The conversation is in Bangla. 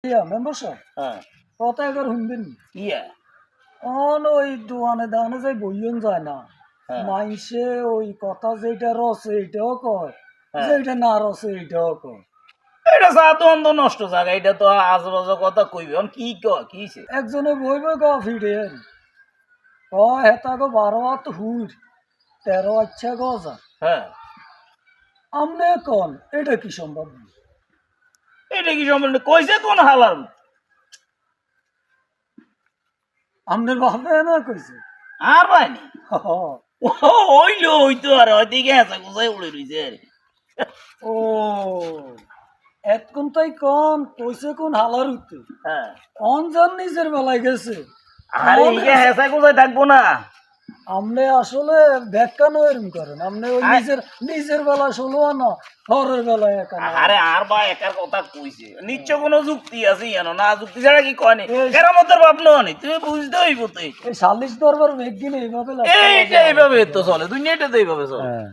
ইয়া মেম্বার সাহেব হ্যাঁ কথা একবার শুনবেন ইয়া ওই দোকানে দানে যাই বইয়ন যায় না হ্যাঁ মাইসে ওই কথা যেটা রসে এইটাও কয় হ্যাঁ। যেটা না রসে এইটাও কয় এটা চা তো অন্ধ নষ্ট জায়গা এটা তো আজবাজ কথা কইবে কি কিছে একজনে বইবে গ ফিরে হেতা গো 12 হাত হুইর 13 আচ্ছা গজা হ্যাঁ আমনে কন এটা কি সম্ভব এটা কি সম্বন্ধে কইছে কোন হালার আমনের বাপে না কইছে আর বাইনি হ, ও হইলো হইতো আর ওইদিকে আছে কোথায় উড়ে রইছে আরে ও এতক্ষণ তাই কন কইছে কোন হালার উঠতে হ্যাঁ অনজান নিজের বেলায় গেছে আরে ইকে হেসা কোথায় থাকবো না আমনে আসলে ব্যাখ্যানো এরম করেন আমনে ওই নিজের নিজের বেলা 16 আনা হরের বেলায় একা না। আরে আর বা একার কথা কইছে নিশ্চয় কোনো যুক্তি আছে জানো না যুক্তি ছাড়া কি কয় নি এই- কেরামতের বাপ নয় তুমি বুঝতে হইব তো এই সালিশ দরবার মেঘ গিনে এইভাবে এইটা এইভাবে তো চলে দুনিয়াটা তো এইভাবে চলে হ্যাঁ